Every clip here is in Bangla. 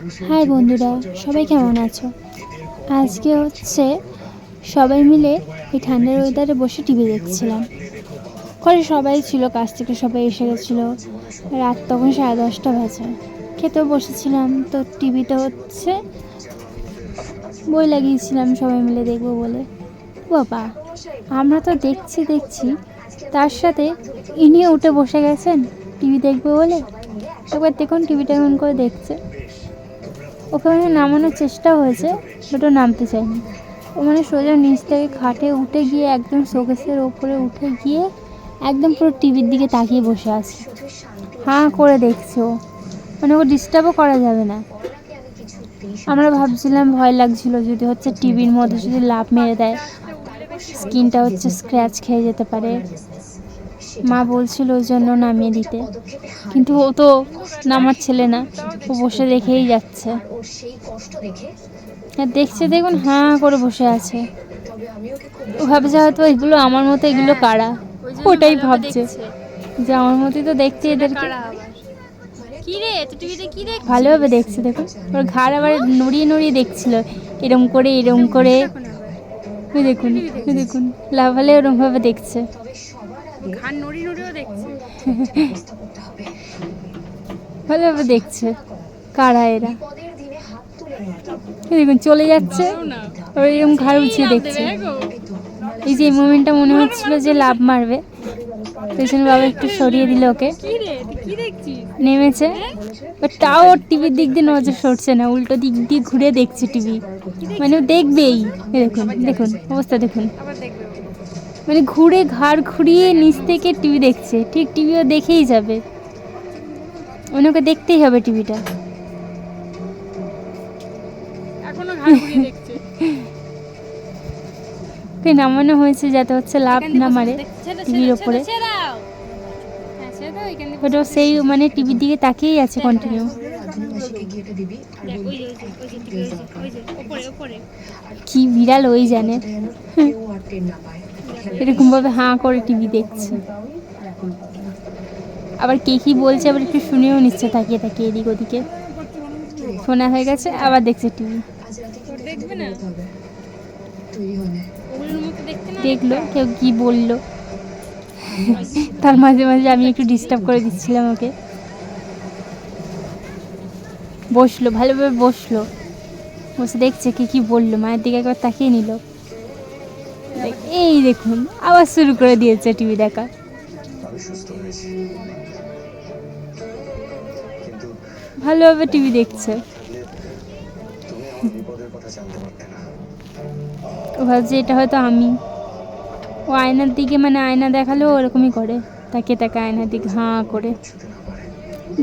হাই বন্ধুরা, সবাই কেমন আছো? আজকে হচ্ছে সবাই মিলে এই ঠান্ডার ওয়েদারে বসে টিভি দেখছিলাম। ঘরে সবাই ছিল, কাছ থেকে সবাই এসে গেছিলো। রাত তখন 10:30 বাজে। খেতেও বসেছিলাম, তো টিভিতে হচ্ছে বই লাগিয়েছিলাম সবাই মিলে দেখবো বলে। বাবা, আমরা তো দেখছি তার সাথে ইনিও উঠে বসে গেছেন টিভি দেখবো বলে। একবার দেখুন টিভিটা এমন করে দেখছে। ওকে মানে নামানোর চেষ্টা হয়েছে, বাট ও নামতে চায়নি। ও মানে সোজা নিচ থেকে খাটে উঠে গিয়ে একদম শোকেসের ওপরে উঠে গিয়ে একদম পুরো টিভির দিকে তাকিয়ে বসে আছে, হাঁ করে দেখছে। ও মানে ও ডিস্টার্বও করা যাবে না। আমরা ভাবছিলাম, ভয় লাগছিল যদি হচ্ছে টিভির মধ্যে যদি লাফ মেরে দেয়, স্ক্রিনটা হচ্ছে স্ক্র্যাচ খেয়ে যেতে পারে। মা বলছিল ওই জন্য নামিয়ে দিতে, কিন্তু ও তো নামার ছেলে না, ও বসে দেখেই যাচ্ছে। দেখছে, দেখুন হাঁ করে বসে আছে। ও ভাবছে হয়তো এগুলো আমার মতো, এগুলো কারা, ওটাই ভাবছে যে আমার মতোই তো দেখতে এদেরকে। ভালোভাবে দেখছে, দেখুন ওর ঘাড় আবার নড়িয়ে নড়িয়ে দেখছিল, এরম করে এরম করে। ওই দেখুন, ওই দেখুন লাভালে ওরম ভাবে দেখছে, ভালোভাবে দেখছে। কারা এরা? দেখুন চলে যাচ্ছে, ওর এরকম ঘাড় উঁচিয়ে দেখছে। এই যে এই মোমেন্টটা মনে হচ্ছিল যে লাভ মারবে, পেছনে বাবা একটু সরিয়ে দিল ওকে। নেমেছে, তাও ওর টিভির দিক দিয়ে নজর সরছে না, উল্টো দিক দিয়ে ঘুরে দেখছে টিভি। মানে ও দেখবেই। দেখুন, দেখুন অবস্থা দেখুন, মানে ঘুরে ঘাড় ঘুরিয়ে নিচ থেকে টিভি দেখছে। ঠিক টিভিও দেখেই যাবে, ওনাকে দেখতেই হবে টিভিটা। নামানো হয়েছে যাতে হচ্ছে লাভ না মারে টিভির ওপরে, বাট ও সেই মানে টিভির দিকে তাকিয়েই আছে কন্টিনিউ। কি বিড়াল ওই জানে, এরকম ভাবে হাঁ করে টিভি দেখছে। আবার কে কি বলছে আবার একটু শুনেও নিচ্ছে তাকিয়ে তাকিয়ে এদিক ওদিকে। শোনা হয়ে গেছে, আবার দেখছে টিভি। দেখলো কেউ কি বললো, তার মাঝে মাঝে আমি একটু ডিস্টার্ব করে দিচ্ছিলাম ওকে। বসলো, ভালোভাবে বসলো, বসে দেখছে কে কি বললো, মায়ের দিকে একবার তাকিয়ে নিল। এই দেখুন আবার শুরু করে দিয়েছে টিভি দেখা। ভালোভাবে টিভি দেখছে। ও ভাবছে এটা হয়তো আমি। ও আয়নার দিকে, মানে আয়না দেখালেও ওরকমই করে, তাকে তাকে আয়নার দিকে হাঁ করে।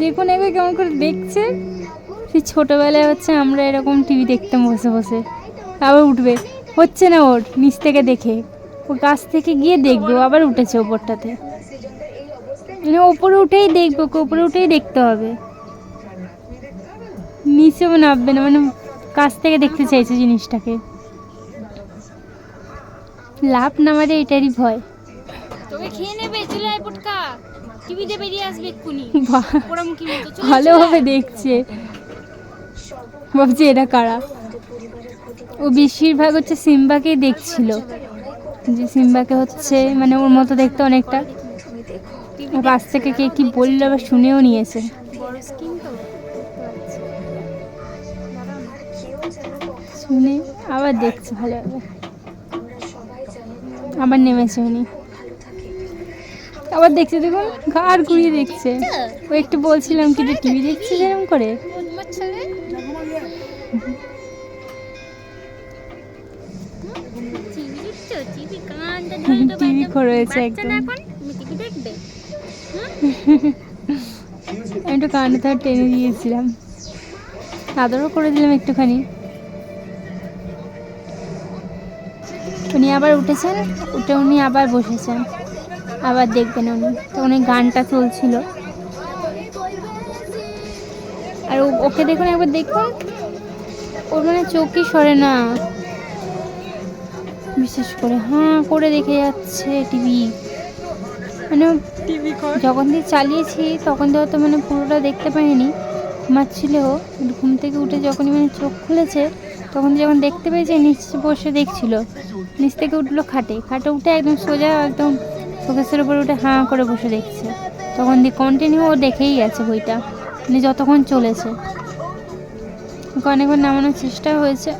দেখুন একবার কেমন করে দেখছে। সেই ছোটোবেলায় হচ্ছে আমরা এরকম টিভি দেখতাম বসে বসে। আবার উঠবে, হচ্ছে না ওর নিচ থেকে দেখে, ও গাছ থেকে গিয়ে দেখবে, ও আবার উঠেছে ওপরটাতে। মানে ওপরে উঠেই দেখবে, ওকে ওপরে উঠেই দেখতে হবে, নিচেও নামবে না, মানে কাছ থেকে দেখতে চাইছে জিনিসটাকে। লাভ না মারে এটারই ভয়। ভালোভাবে দেখছে, ভাবছে এরা কারা। ও বেশিরভাগ হচ্ছে সিম্বাকেই দেখছিল, যে সিম্বাকে হচ্ছে মানে ওর মতো দেখতে অনেকটা। পাশ থেকে কে কি বললো আবার শুনেও নিয়েছে। শুনে আবার দেখছে ভালোভাবে, আবার নেমেছে উনি, আবার দেখছে। দেখুন ঘাড় ঘুরিয়ে দেখছে। ও একটু বলছিলাম কি টিভি দেখছে এরকম করে। টিভি রয়েছে একদম। আমি একটু কানে তার টেনে দিয়েছিলাম, আদরও করে দিলাম একটুখানি। উনি আবার উঠেছেন, উঠে উনি আবার বসেছেন, আবার দেখবেন উনি। তো উনি গানটা চলছিল, আর ওকে দেখুন একবার দেখুন, ওর মানে চোখই সরে না, বিশেষ করে হাঁ করে দেখে যাচ্ছে টিভি। মানে যখন দিয়ে চালিয়েছি তখন তো হয়তো মানে পুরোটা দেখতে পাইনি, ঘুমাচ্ছিল, ঘুম থেকে উঠে যখনই মানে চোখ খুলেছে তখন যখন দেখতে পেয়েছে নিচে বসে দেখছিল, নিচ থেকে উঠলো খাটে উঠে একদম সোজা একদম শোকেসের উপরে উঠে হাঁ করে বসে দেখছে। তখন কন্টিনিউ ও দেখেই গেছে বইটা, মানে যতক্ষণ চলেছে। অনেকবার নামানোর চেষ্টা হয়েছে,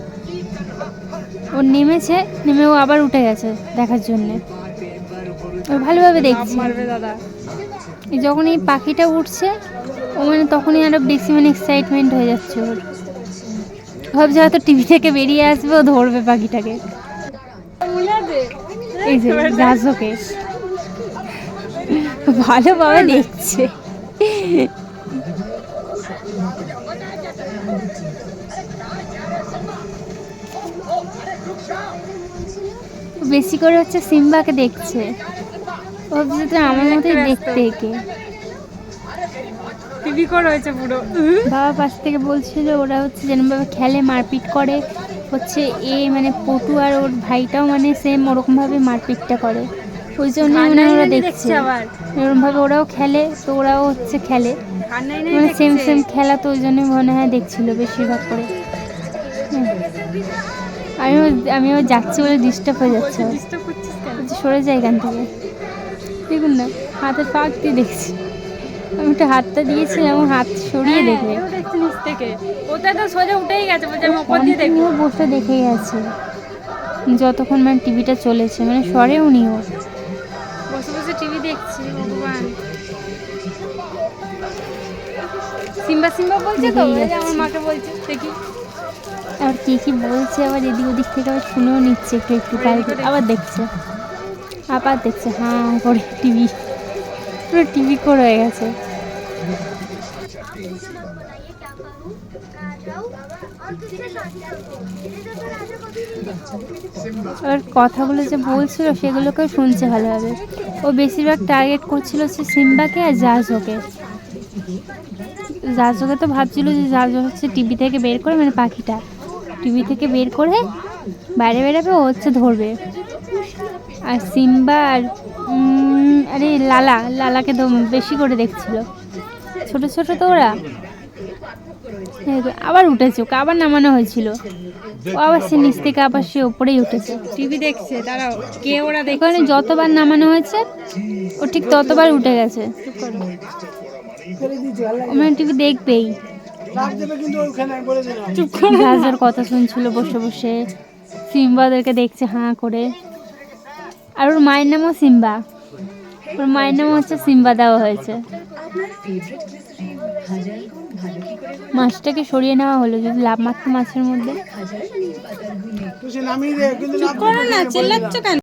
ও নেমেছে, নেমে ও আবার উঠে গেছে দেখার জন্যে। ও ভালোভাবে দেখছে। যখন এই পাখিটা উঠছে ও মানে তখনই আরো বেশি মানে এক্সাইটমেন্ট হয়ে যাচ্ছে ওর। ভাবছে হয়তো টিভি থেকে বেরিয়ে আসবে, ও ধরবে পাখিটাকে। এই যে জাজকে ভালোভাবে দেখছে। বেশি করে হচ্ছে সিম্বাকে দেখছে, ও ভাবছে তো আমার মতোই দেখতে একে। টিভি কর হয়েছে পুরো। বাবা পাশ থেকে বলছিল ওরা হচ্ছে যেরকমভাবে খেলে মারপিট করে, হচ্ছে এ মানে পটু আর ওর ভাইটাও মানে সেম ওরকমভাবে মারপিটটা করে, ওই জন্য মানে ওরা দেখছে আবার এরকমভাবে ওরাও খেলে, তো ওরাও হচ্ছে খেলে মানে সেম সেম খেলা, তো ওই জন্যই মনে হয় দেখছিল বেশিরভাগ করে। আমিও যাচ্ছি বলে ডিস্টার্ব হয়ে যাচ্ছে, ডিস্টার্ব করছিস কেন? সরে যায় এখান থেকে। দেখুন না হাতের পাক দিয়ে দেখছি, আমি একটু হাতটা দিয়েছিলাম, হাত সরিয়ে দেখবে। দেখছি নিচ থেকে, ওটা তো সোজা উঠেই গেছে, বলছে আমি উপর দিয়ে দেখবো। কন্টিনিউ বসে দেখেই আছে যতক্ষণ মানে টিভিটা চলেছে, মানে সরেও নিও। বসে বসে টিভি দেখছি। ভগবান, সিম্বা সিম্বা বলছে তো, দেখেই এই যে যাচ্ছে। আমার মাকে বলছে দেখি। আর কি কি বলছে আবার এদিক ওদিক থেকে আবার শুনেও নিচ্ছে একটু একটু, কালকে আবার দেখছে হাঁ করে টিভি, পুরো টিভি করে হয়ে গেছে। আর কথাগুলো যে বলছিল সেগুলোকেও শুনছে ভালোভাবে। ও বেশিরভাগ টার্গেট করছিল হচ্ছে সিম্বাকে আর জাজোকে। জাজোকে তো ভাবছিল যে জাজো হচ্ছে টিভি থেকে বের করে, মানে পাখিটা টিভি থেকে বের করে বাইরে বেরাবে, ও হচ্ছে ধরবে। আর সিম্বা আর আরে লালাকে তো বেশি করে দেখছিল, ছোট ছোট তো ওরা। আবার উঠেছে, ওকে আবার নামানো হয়েছিল, ও আবার সে নিচ থেকে আবার সে ওপরেই উঠেছে। টিভি দেখছে, দাঁড়াও, কে ওরা দেখছে? এখানে যতবার নামানো হয়েছে ও ঠিক ততবার উঠে গেছে। ও মানে টিভি দেখবেই। রাজার কথা শুনছিল বসে বসে, সিম্বাদেরকে দেখছে হাঁ করে। আর ওর মায়ের নামও সিম্বা, ওর মায়ের নাম হচ্ছে সিম্বা দেওয়া হয়েছে। মাছটাকে সরিয়ে নেওয়া হলো, যদি লাভ মারতো মাছের মধ্যে। চুপ করো না, চেল্লাচ্ছ কেন?